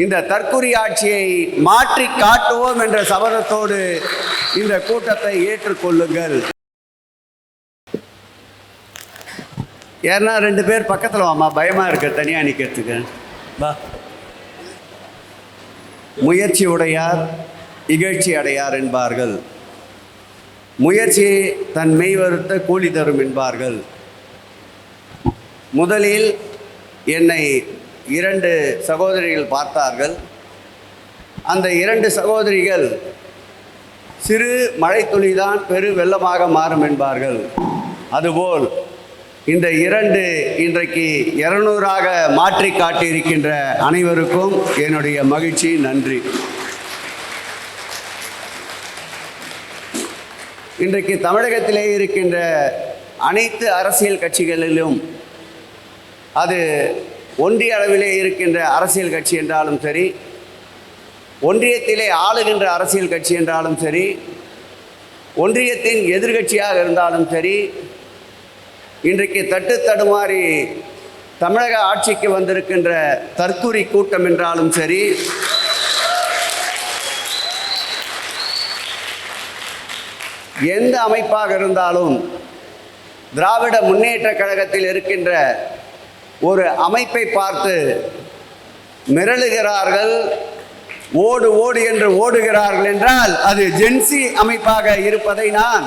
இந்த தற்குறி ஆட்சியை மாற்றி காட்டுவோம் என்ற சபதத்தோடு இந்த கூட்டத்தை ஏற்றுக்கொள்ளுங்கள். ஏன்னா 2 பேர் பக்கத்தில் வாமா, பயமாக இருக்க தனியாக நிற்கிறதுக்கு. வா. முயற்சி உடையார் இகழ்ச்சி அடையார் என்பார்கள். முயற்சி தன் மெய் வருத்த கூலி தரும் என்பார்கள். முதலில் என்னை 2 சகோதரிகள் பார்த்தார்கள். அந்த 2 சகோதரிகள் சிறு மழைத்துளிதான் பெரு வெள்ளமாக மாறும் என்பார்கள். அதுபோல் இந்த 2 இன்றைக்கு 200ஆக மாற்றி காட்டியிருக்கின்ற அனைவருக்கும் என்னுடைய மகிழ்ச்சி, நன்றி. இன்றைக்கு தமிழகத்திலே இருக்கின்ற அனைத்து அரசியல் கட்சிகளிலும், அது ஒன்றிய அளவிலே இருக்கின்ற அரசியல் கட்சி என்றாலும் சரி, ஒன்றியத்திலே ஆளுகின்ற அரசியல் கட்சி என்றாலும் சரி, ஒன்றியத்தின் எதிர்கட்சியாக இருந்தாலும் சரி, இன்றைக்கு தட்டு தடுமாறி தமிழக ஆட்சிக்கு வந்திருக்கின்ற தற்குறி கூட்டம் என்றாலும் சரி, எந்த அமைப்பாக இருந்தாலும் திராவிட முன்னேற்ற கழகத்தில் இருக்கின்ற ஒரு அமைப்பை பார்த்து மிரளுகிறார்கள், ஓடு ஓடு என்று ஓடுகிறார்கள் என்றால் அது ஜென்சி அமைப்பாக இருப்பதை நான்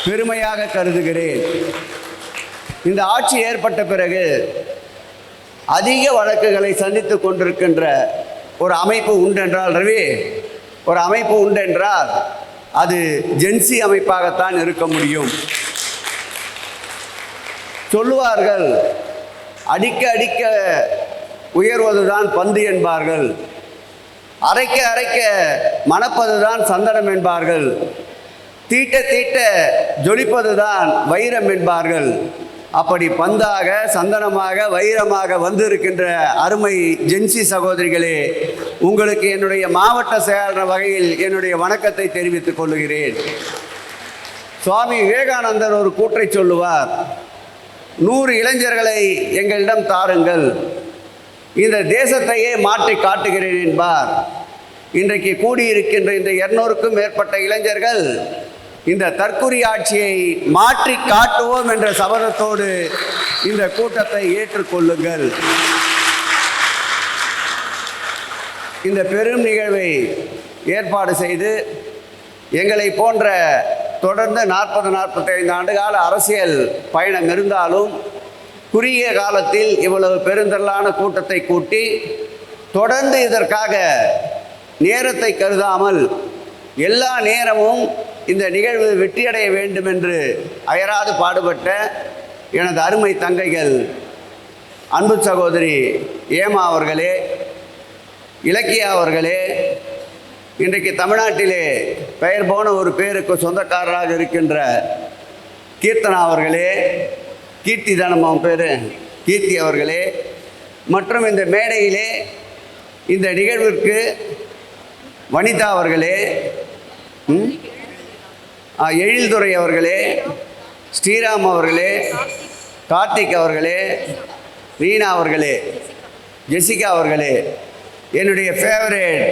பெருமையாக கருதுகிறேன். இந்த ஆட்சி ஏற்பட்ட பிறகு அதிக வழக்குகளை சந்தித்து கொண்டிருக்கின்ற ஒரு அமைப்பு உண்டென்றால், ரவி, ஒரு அமைப்பு உண்டென்றால் அது ஜென்சி அமைப்பாகத்தான் இருக்க முடியும். சொல்லுவார்கள், அடிக்க அடிக்க உயர்வதுதான் பந்து என்பார்கள், அரைக்க அரைக்க மணப்பதுதான் சந்தனம் என்பார்கள், தீட்ட தீட்ட ஜொலிப்பதுதான் வைரம் என்பார்கள். அப்படி பந்தாக, சந்தனமாக, வைரமாக வந்திருக்கின்ற அருமை ஜென்சி சகோதரிகளே, உங்களுக்கு என்னுடைய மாவட்ட செயலாளர் வகையில் என்னுடைய வணக்கத்தை தெரிவித்துக் கொள்கிறேன். சுவாமி விவேகானந்தர் ஒரு கூற்றை சொல்லுவார், 100 இளைஞர்களை எங்களிடம் தாருங்கள், இந்த தேசத்தையே மாற்றி காட்டுகிறேன் என்பார். இன்றைக்கு கூடியிருக்கின்ற இந்த 200க்கும் மேற்பட்ட இளைஞர்கள் இந்த தற்குறி ஆட்சியை மாற்றி காட்டுவோம் என்ற சபதத்தோடு இந்த கூட்டத்தை ஏற்றுக்கொள்ளுங்கள். இந்த பெரும் நிகழ்வை ஏற்பாடு செய்து எங்களை போன்ற தொடர்ந்து 40-45 ஆண்டுகால அரசியல் பயணம் இருந்தாலும் குறுகிய காலத்தில் இவ்வளவு பெருந்தரலான கூட்டத்தை கூட்டி தொடர்ந்து இதற்காக நேரத்தை கருதாமல் எல்லா நேரமும் இந்த நிகழ்வு வெற்றியடைய வேண்டும் என்று அயராது பாடுபட்ட எனது அருமை தங்கைகள், அன்பு சகோதரி ஏமா அவர்களே, இலக்கியா அவர்களே, இன்றைக்கு தமிழ்நாட்டிலே பெயர் போன ஒரு பேருக்கு சொந்தக்காரராக இருக்கின்ற கீர்த்தனா அவர்களே, கீர்த்தி தானம் அவன் பேர், கீர்த்தி அவர்களே, மற்றும் இந்த மேடையிலே இந்த நிகழ்விற்கு வனிதா அவர்களே, எழில்துறை அவர்களே, ஸ்ரீராம் அவர்களே, கார்த்திக் அவர்களே, ரீனா அவர்களே, ஜெசிகா அவர்களே, என்னுடைய ஃபேவரேட்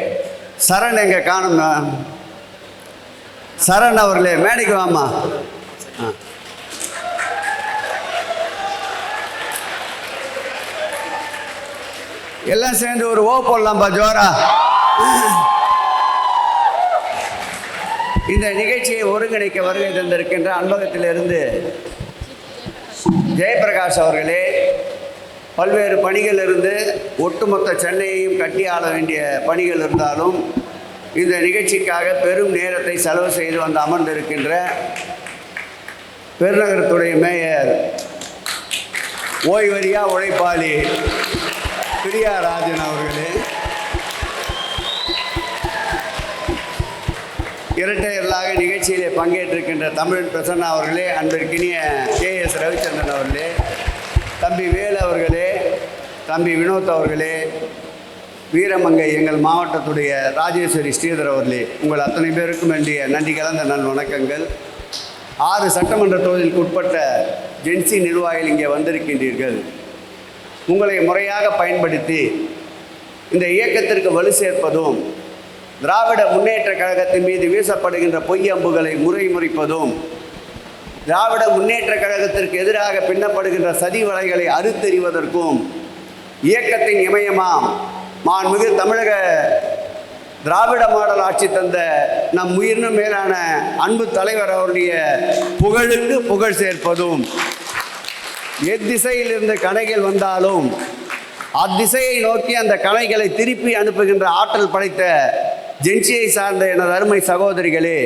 சரண் எங்கே காணுங்க, சரண் அவர்களே மேடைக்கு வாமா. எல்லாம் சேர்ந்து ஒரு ஓ போடலாம்பா ஜோரா. இந்த நிகழ்ச்சியை ஒருங்கிணைக்க வருகை தந்திருக்கின்ற அன்பகத்திலிருந்து ஜெயபிரகாஷ் அவர்களே, பல்வேறு பணிகள் இருந்து ஒட்டுமொத்த சென்னையையும் கட்டி ஆள வேண்டிய பணிகள் இருந்தாலும் இந்த நிகழ்ச்சிக்காக பெரும் நேரத்தை செலவு செய்து வந்து அமர்ந்திருக்கின்ற பெருநகரத்துடைய மேயர், ஓய்வறியா உழைப்பாளி பிரியா ராஜன் அவர்களே, இரட்டையர்களாக நிகழ்ச்சியிலே பங்கேற்றிருக்கின்ற தமிழன் பிரசன்னா அவர்களே, அன்பிற்கினிய KS ரவிச்சந்திரன் அவர்களே, தம்பி வேலு அவர்களே, தம்பி வினோத் அவர்களே, வீரமங்கை எங்கள் மாவட்டத்துடைய ராஜேஸ்வரி ஸ்ரீதர் அவர்களே, உங்கள் அத்தனை பேருக்கும் வேண்டிய நன்றி கலந்த நல் வணக்கங்கள். 6 சட்டமன்ற தொகுதிக்கு உட்பட்ட ஜென்சி நிர்வாகிகள் இங்கே வந்திருக்கின்றீர்கள். உங்களை முறையாக பயன்படுத்தி இந்த இயக்கத்திற்கு வலு சேர்ப்பதும், திராவிட முன்னேற்றக் கழகத்தின் மீது வீசப்படுகின்ற பொய் அம்புகளை முறிப்பதும், திராவிட முன்னேற்றக் கழகத்திற்கு எதிராக பின்னப்படுகின்ற சதி வலைகளை அறுத்தெறிவதற்கும் இயக்கத்தின் இமயமாம் மாண்புமிகு தமிழக திராவிட மாடல் ஆட்சி தந்த நம் உயிரினும் மேலான அன்பு தலைவர் அவருடைய புகழுக்கு புகழ் சேர்ப்பதும், எத்திசையிலிருந்து கணைகள் வந்தாலும் அத்திசையை நோக்கி அந்த கணைகளை திருப்பி அனுப்புகின்ற ஆற்றல் படைத்த ஜென்சியை சார்ந்த எனது அருமை சகோதரிகளே,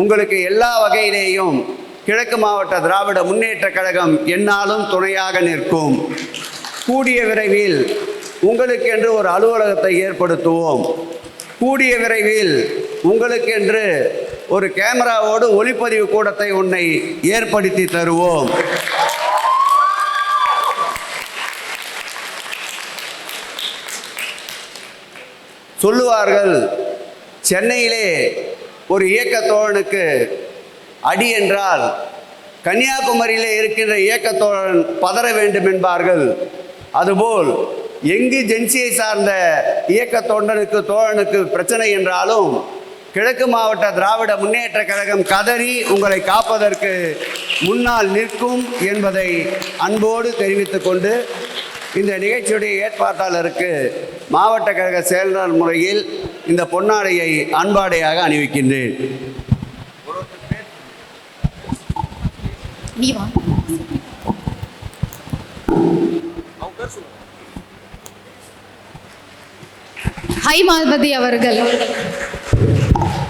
உங்களுக்கு எல்லா வகையிலேயும் கிழக்கு மாவட்ட திராவிட முன்னேற்றக் கழகம் எந்நாளும் துணையாக நிற்கும். கூடிய விரைவில் உங்களுக்கென்று ஒரு அலுவலகத்தை ஏற்படுத்துவோம். கூடிய விரைவில் உங்களுக்கென்று ஒரு கேமராவோடு ஒளிப்பதிவு கூடத்தை ஒன்றை ஏற்படுத்தி தருவோம். சொல்லுவார்கள், சென்னையிலே ஒரு இயக்க தோழனுக்கு அடி என்றால் கன்னியாகுமரியிலே இருக்கின்ற இயக்கத்தோழன் பதற வேண்டும் என்பார்கள். அதுபோல் எங்கு ஜென்சியை சார்ந்த இயக்க தோழனுக்கு பிரச்சனை என்றாலும் கிழக்கு மாவட்ட திராவிட முன்னேற்ற கழகம் கதறி உங்களை காப்பதற்கு முன்னால் நிற்கும் என்பதை அன்போடு தெரிவித்துக் கொண்டு இந்த நிகழ்ச்சியுடைய ஏற்பாட்டாளருக்கு மாவட்ட கழக செயலாளர் முறையில் இந்த பொன்னாடையை அன்பாடையாக அணிவிக்கின்றேன். ஹை மால்பதி அவர்கள்